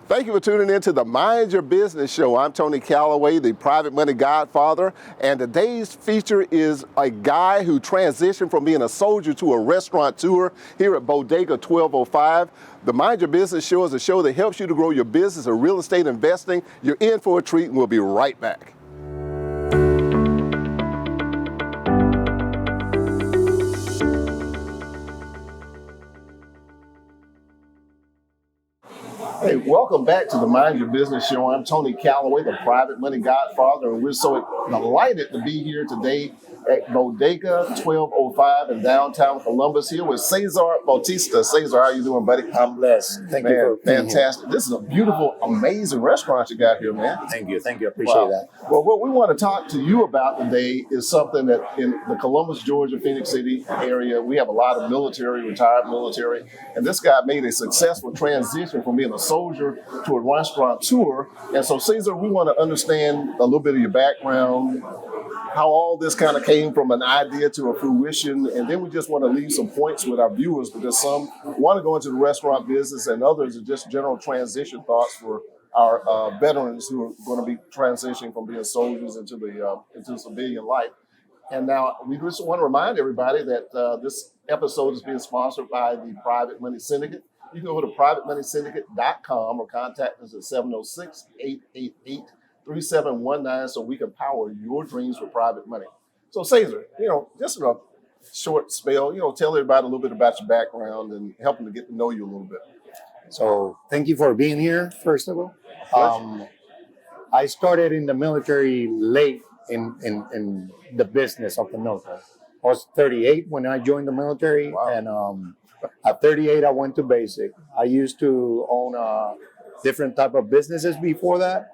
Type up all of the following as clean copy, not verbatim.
Thank you for tuning in to the Mind Your Business Show. I'm Tony Calloway, the private money godfather, and today's feature is a guy who transitioned from being a soldier to a restaurateur here at Bodega 1205. The Mind Your Business Show is a show that helps you to grow your business or real estate investing. You're in for a treat, and we'll be right back. Hey, welcome back to the Mind Your Business Show. I'm Tony Calloway, the private money godfather, and we're so delighted to be here today at Bodega 1205 in downtown Columbus here with Cesar Bautista. Cesar, how you doing, buddy? I'm blessed. Thank you for being fantastic. This is a beautiful, amazing restaurant you got here, man. Thank you. I appreciate that. Well, what we want to talk to you about today is something that in the Columbus, Georgia, Phoenix City area, we have a lot of military, retired military, and this guy made a successful transition from being a soldier to a restaurateur. And so, Cesar, we want to understand a little bit of your background, how all this kind of came from an idea to a fruition, and then we just want to leave some points with our viewers because some want to go into the restaurant business and others are just general transition thoughts for our veterans who are going to be transitioning from being soldiers into civilian life. And now we just want to remind everybody that this episode is being sponsored by the Private Money Syndicate. You can go to privatemoneysyndicate.com or contact us at 706-888-3719 so we can power your dreams with private money. So Cesar, just a short spell, tell everybody a little bit about your background and help them to get to know you a little bit. So thank you for being here, first of all. I started in the military late in the business of the military. I was 38 when I joined the military. Wow. And at 38, I went to basic. I used to own different type of businesses before that.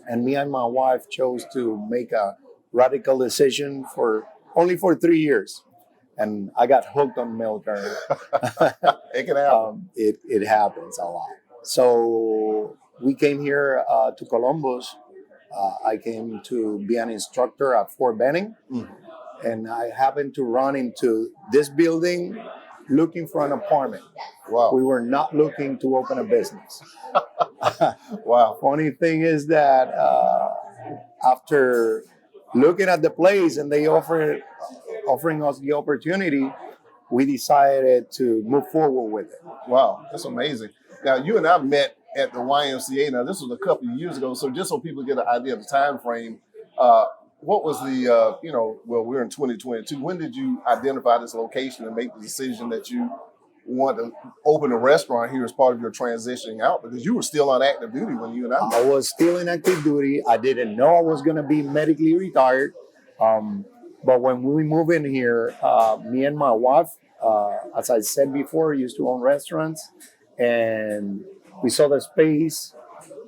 And me and my wife chose to make a radical decision only for 3 years. And I got hooked on military. It can happen. It happens a lot. So we came here to Columbus. I came to be an instructor at Fort Benning. And I happened to run into this building looking for an apartment. Wow. We were not looking to open a business. Wow. Funny thing is that after looking at the place and they offering us the opportunity, we decided to move forward with it. Wow, that's amazing. Now, you and I met at the YMCA. Now, this was a couple of years ago, so just so people get an idea of the time frame, what was the, we're in 2022. When did you identify this location and make the decision that you want to open a restaurant here as part of your transitioning out? Because you were still on active duty when you and I met. I was still in active duty. I didn't know I was going to be medically retired. But when we moved in here, me and my wife, as I said before, used to own restaurants. And we saw the space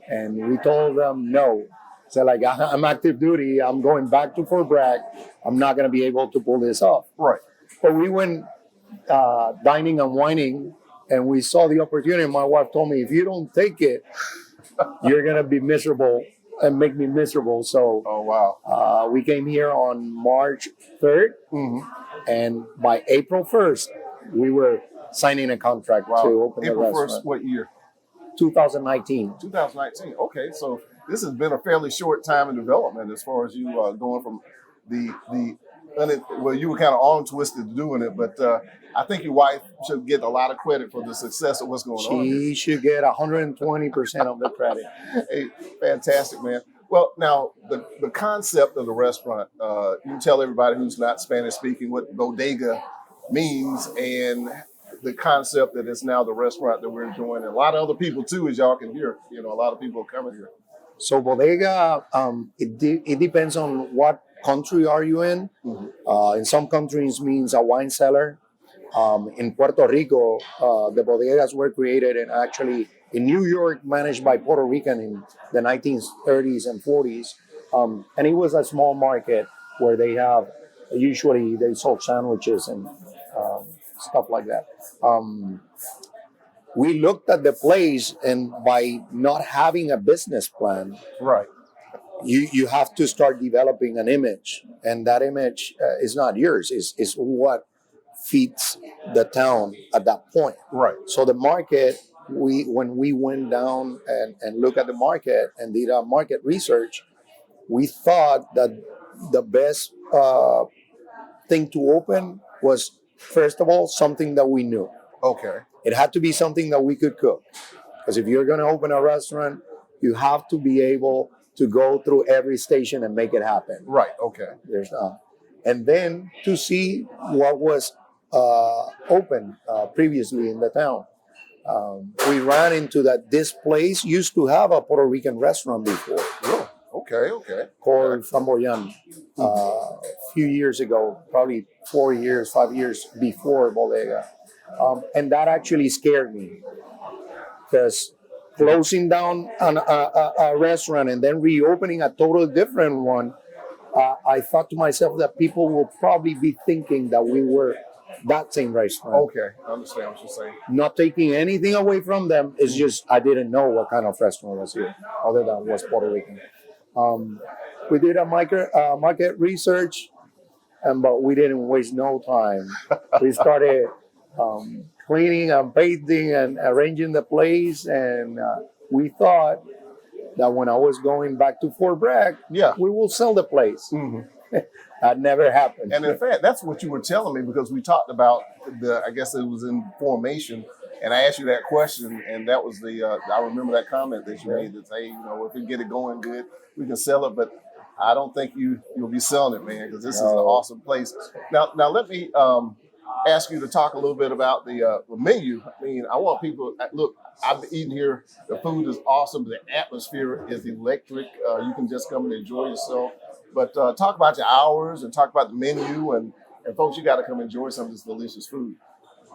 and we told them no. So I'm active duty. I'm going back to Fort Bragg. I'm not going to be able to pull this off. Right. But we went dining and wining, and we saw the opportunity. My wife told me, if you don't take it, you're going to be miserable and make me miserable. So oh, wow. We came here on March 3rd, and by April 1st, we were signing a contract to open the restaurant. April 1st, what year? 2019. 2019. Okay, so this has been a fairly short time in development as far as you going from you were kind of arm twisted doing it, but I think your wife should get a lot of credit for the success of what's going on. She should get 120% of the credit. Hey, fantastic, man. Well, now the concept of the restaurant, you can tell everybody who's not Spanish speaking what Bodega means and the concept that it's now the restaurant that we're enjoying. And a lot of other people too, as y'all can hear, a lot of people are coming here. So Bodega, it depends on what country are you in. In some countries means a wine cellar. In Puerto Rico, the bodegas were created and actually in New York managed by Puerto Rican in the 1930s and 40s. And it was a small market where they sold sandwiches and stuff like that. We looked at the place, and by not having a business plan, right, you have to start developing an image, and that image is not yours. Is what feeds the town at that point. Right. So the market when we went down and looked at the market and did our market research, we thought that the best thing to open was, first of all, something that we knew. Okay. It had to be something that we could cook. Because if you're going to open a restaurant, you have to be able to go through every station and make it happen. Right. Okay. There's and then to see what was open previously in the town. We ran into that this place used to have a Puerto Rican restaurant before. Oh, okay. Okay. Called Flamboyant a few years ago, probably 4 years, 5 years before Bodega. And that actually scared me because closing down a restaurant and then reopening a totally different one, I thought to myself that people will probably be thinking that we were that same restaurant. Okay. I understand what you're saying. Not taking anything away from them. It's just I didn't know what kind of restaurant was here, other than was Puerto Rican. We did a market research, but we didn't waste no time. We started cleaning and painting and arranging the place, and we thought that when I was going back to Fort Bragg, we will sell the place. That never happened. And in fact, that's what you were telling me, because we talked about I guess it was in formation, and I asked you that question, and that was I remember that comment that you made that, hey, if we get it going good, we can sell it, but I don't think you'll be selling it, man, because this is an awesome place. Now let me ask you to talk a little bit about the menu. I mean, I want people, look, I've been eating here. The food is awesome. The atmosphere is electric. You can just come and enjoy yourself. But talk about your hours and talk about the menu. And folks, you got to come enjoy some of this delicious food.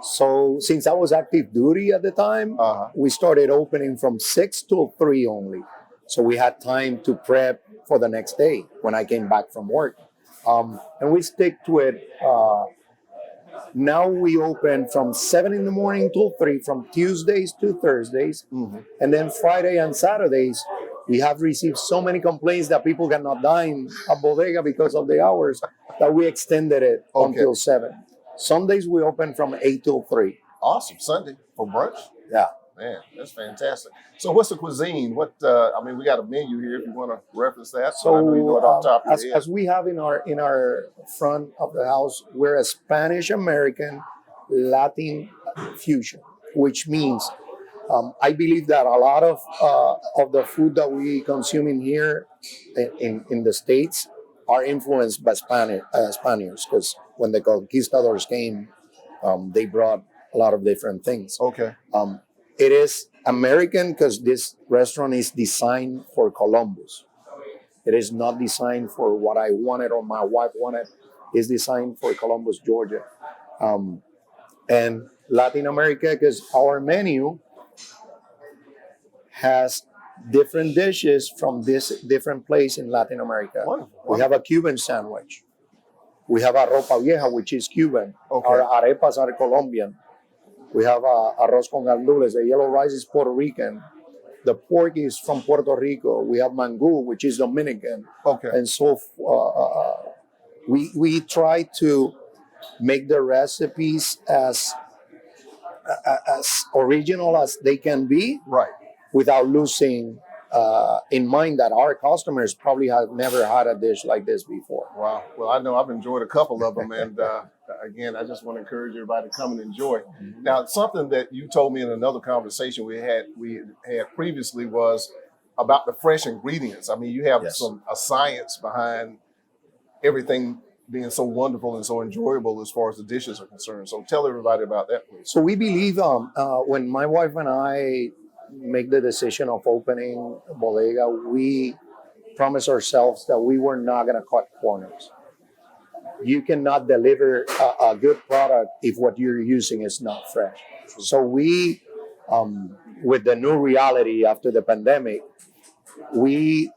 So since I was active duty at the time, we started opening from 6 till 3 only. So we had time to prep for the next day when I came back from work. And we stick to it. Now we open from 7 in the morning till 3, from Tuesdays to Thursdays. And then Friday and Saturdays, we have received so many complaints that people cannot dine at Bodega because of the hours that we extended it until 7. Sundays, we open from 8 till 3. Awesome. Sunday for brunch? Yeah. Man, that's fantastic. So what's the cuisine? We got a menu here if you want to reference that. So I know you know it off the top of your head. as we have in our front of the house, we're a Spanish-American Latin fusion, which means I believe that a lot of the food that we consume in here in the States are influenced by Spaniards, because when the conquistadors came, they brought a lot of different things. Okay. It is American because this restaurant is designed for Columbus. It is not designed for what I wanted or my wife wanted. It's designed for Columbus, Georgia. And Latin America, because our menu has different dishes from this different place in Latin America. Wonderful. We have a Cuban sandwich. We have a ropa vieja, which is Cuban. Okay. Our arepas are Colombian. We have arroz con gandules. The yellow rice is Puerto Rican. The pork is from Puerto Rico. We have mangú, which is Dominican. Okay. And so we try to make the recipes as original as they can be, Right. without losing in mind that our customers probably have never had a dish like this before. Wow. Well, I know I've enjoyed a couple of them, and again, I just want to encourage everybody to come and enjoy. Now, something that you told me in another conversation we had previously was about the fresh ingredients. I mean, you have a science behind everything being so wonderful and so enjoyable as far as the dishes are concerned. So tell everybody about that, please. So we believe when my wife and I make the decision of opening Bodega, we promised ourselves that we were not going to cut corners. You cannot deliver a good product if what you're using is not fresh. So we, with the new reality after the pandemic, we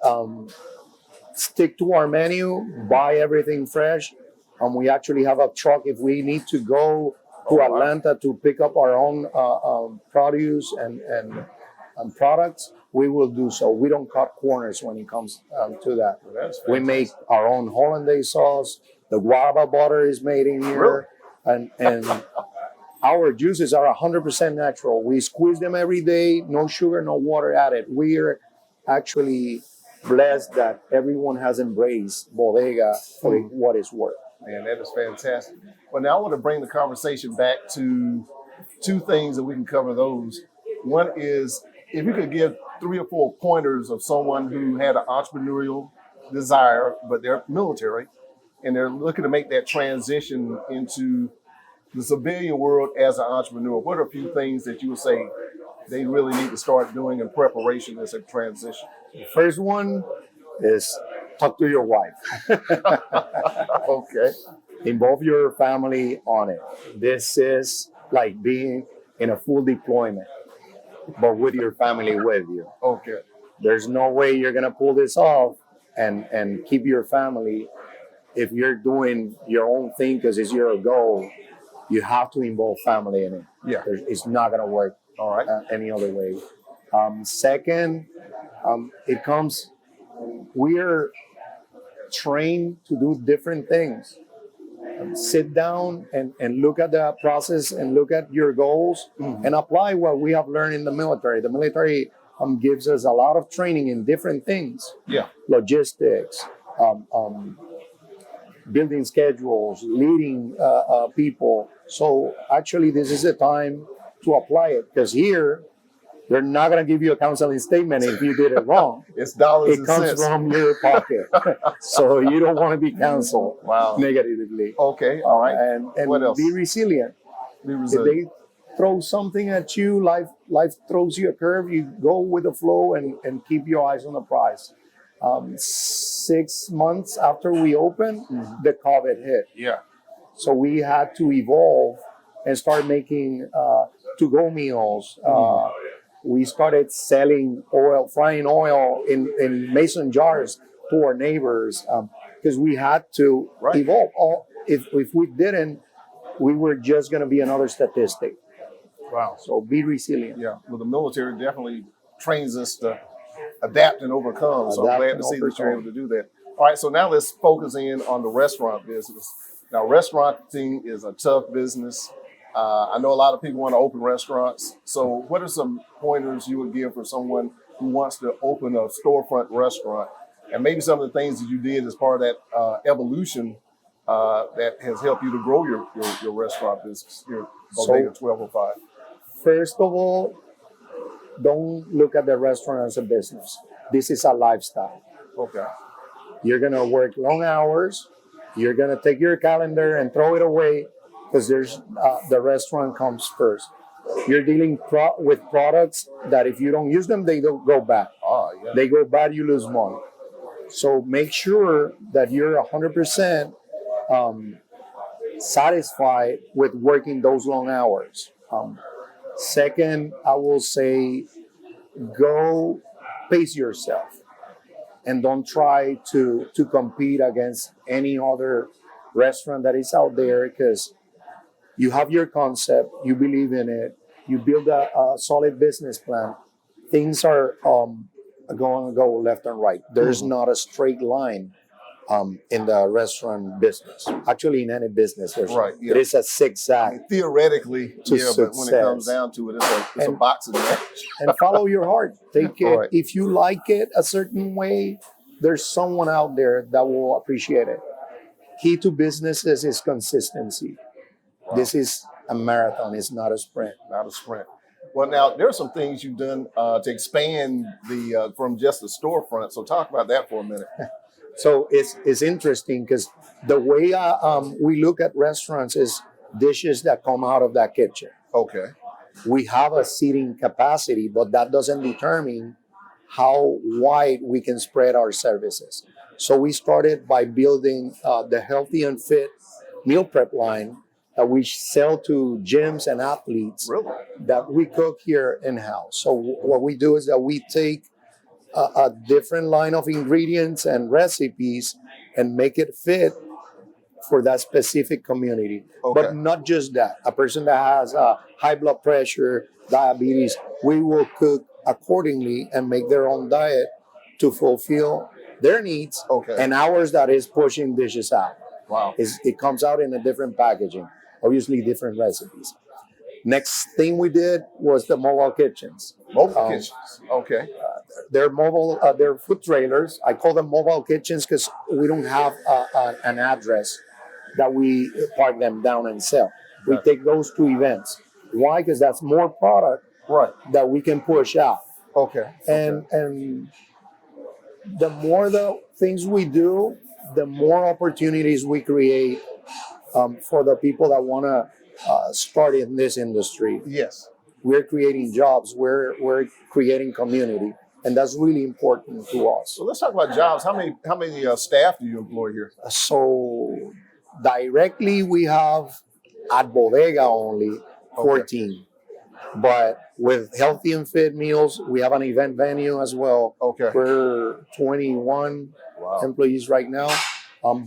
stick to our menu, buy everything fresh, and we actually have a truck if we need to go to Atlanta to pick up our own produce and products, we will do so. We don't cut corners when it comes to that. Well, we make our own hollandaise sauce. The guava butter is made in here, Really? and Our juices are 100% natural. We squeeze them every day, no sugar, no water added. We are actually blessed that everyone has embraced Bodega for what it's worth. Man, that is fantastic. Well, now I want to bring the conversation back to two things that we can cover those. One is if you could give 3 or 4 pointers of someone who had an entrepreneurial desire, but they're military and they're looking to make that transition into the civilian world as an entrepreneur, what are a few things that you would say they really need to start doing in preparation as a transition? The first one is talk to your wife. Okay. Involve your family on it. This is like being in a full deployment, but with your family with you. Okay. There's no way you're gonna pull this off and keep your family if you're doing your own thing because it's your goal. You have to involve family in it. Yeah. It's not gonna work All right. any other way. Second, it comes. We're trained to do different things. Sit down and look at the process and look at your goals and apply what we have learned in the military. The military gives us a lot of training in different things. Yeah. Logistics, building schedules, leading people. So actually, this is the time to apply it because here, they're not going to give you a counseling statement if you did it wrong. It's dollars It and comes cents. from your pocket. So you don't want to be counseled negatively. Okay. All right. And What else? be resilient. Be If resilient. they throw something at you, life throws you a curve, you go with the flow and keep your eyes on the prize. 6 months after we opened, the COVID hit. Yeah. So we had to evolve and start making to-go meals. We started selling oil, frying oil in mason jars to our neighbors because we had to evolve. If we didn't, we were just going to be another statistic. Wow. So be resilient. Yeah. Well, the military definitely trains us to adapt and overcome. So I'm Adapt glad and to see that you're able overcome. to do that. All right. So now let's focus in on the restaurant business. Now, restauranting is a tough business. I know a lot of people want to open restaurants. So what are some pointers you would give for someone who wants to open a storefront restaurant? And maybe some of the things that you did as part of that evolution that has helped you to grow your restaurant business, your Bodega 1205. First of all, don't look at the restaurant as a business. This is a lifestyle. Okay. You're going to work long hours. You're going to take your calendar and throw it away because there's the restaurant comes first. You're dealing with products that if you don't use them, they don't go bad. Oh, yeah. They go bad, you lose money. So make sure that you're 100% satisfied with working those long hours. Second, I will say go pace yourself and don't try to compete against any other restaurant that is out there because you have your concept, you believe in it, you build a solid business plan. Things are going to go left and right. There's not a straight line in the restaurant business. Actually, in any business, it is a zigzag. Theoretically, to but when it comes success. down to it, it's a boxing match. And follow your heart. Take it. Right. If you like it a certain way, there's someone out there that will appreciate it. Key to businesses is consistency. Wow. This is a marathon. It's not a sprint. Not a sprint. Well, now there are some things you've done to expand the from just the storefront. So talk about that for a minute. So it's interesting because the way we look at restaurants is dishes that come out of that kitchen. Okay. We have a seating capacity, but that doesn't determine how wide we can spread our services. So we started by building the Healthy and Fit meal prep line that we sell to gyms and athletes. Really? That we cook here in-house. So what we do is that we take a different line of ingredients and recipes and make it fit for that specific community. Okay. But not just that. A person that has high blood pressure, diabetes, we will cook accordingly and make their own diet to fulfill their needs. Okay. And ours that is pushing dishes out. Wow. It comes out in a different packaging, obviously different recipes. Next thing we did was the mobile kitchens. Mobile Um, kitchens. Okay. They're mobile. They're food trailers. I call them mobile kitchens because we don't have an address that we park them down and sell. We Gotcha. take those to events. Why? Because that's more product Right. that we can push out. Okay. And the more the things we do, the more opportunities we create for the people that want to start in this industry. Yes. We're creating jobs. We're creating community, and that's really important to us. So let's talk about jobs. How many staff do you employ here? So directly, we have at Bodega only 14. But with Healthy and Fit Meals, we have an event venue as well. Okay. We're 21 Wow. employees right now.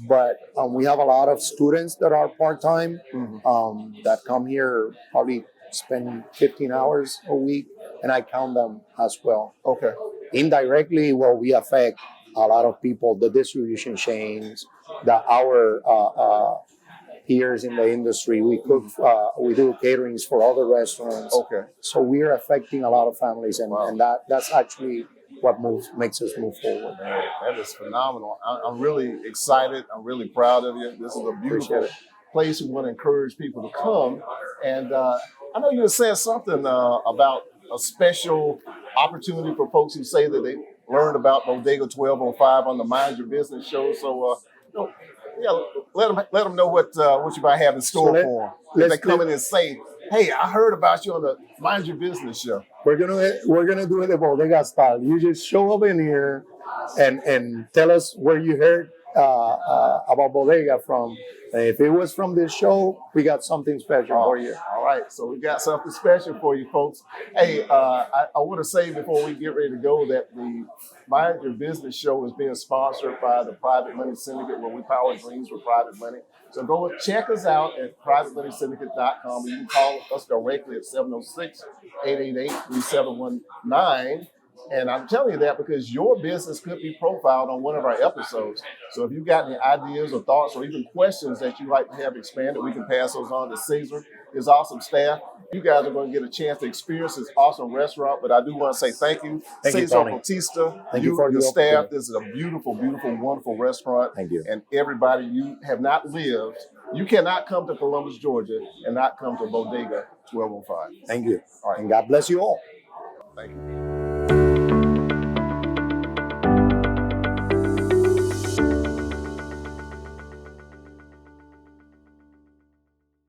But we have a lot of students that are part-time that come here, probably spend 15 hours a week, and I count them as well. Okay. Indirectly, well, we affect a lot of people, the distribution chains, our peers in the industry. We cook, we do caterings for other restaurants. Okay. So we're affecting a lot of families, and, Wow. and that's actually what makes us move forward. Man, that is phenomenal. I'm really excited. I'm really proud of you. This is a beautiful Appreciate it. place. We want to encourage people to come. And I know you had said something about a special opportunity for folks who say that they learned about Bodega 1205 on the Mind Your Business show. So, let them know what you might have in store So for them. If they come in and say, "Hey, I heard about you on the Mind Your Business show." We're gonna do it the Bodega style. You just show up in here and tell us where you heard about Bodega from. And if it was from this show, we got something special for you. All right, so we got something special for you folks. Hey, I want to say before we get ready to go that the Mind Your Business show is being sponsored by the Private Money Syndicate, where we power dreams with private money. So go check us out at privatemoneysyndicate.com. You can call us directly at 706-888-3719. And I'm telling you that because your business could be profiled on one of our episodes. So if you've got any ideas or thoughts or even questions that you'd like to have expanded, we can pass those on to Caesar, his awesome staff. You guys are going to get a chance to experience this awesome restaurant. But I do want to say thank you, Caesar Tony. Bautista, Thank you for your the staff. opportunity. This is a beautiful, beautiful, wonderful restaurant. Thank you. And everybody, you have not lived. You cannot come to Columbus, Georgia, and not come to Bodega 1205. Thank you. All right. And God bless you all. Thank you.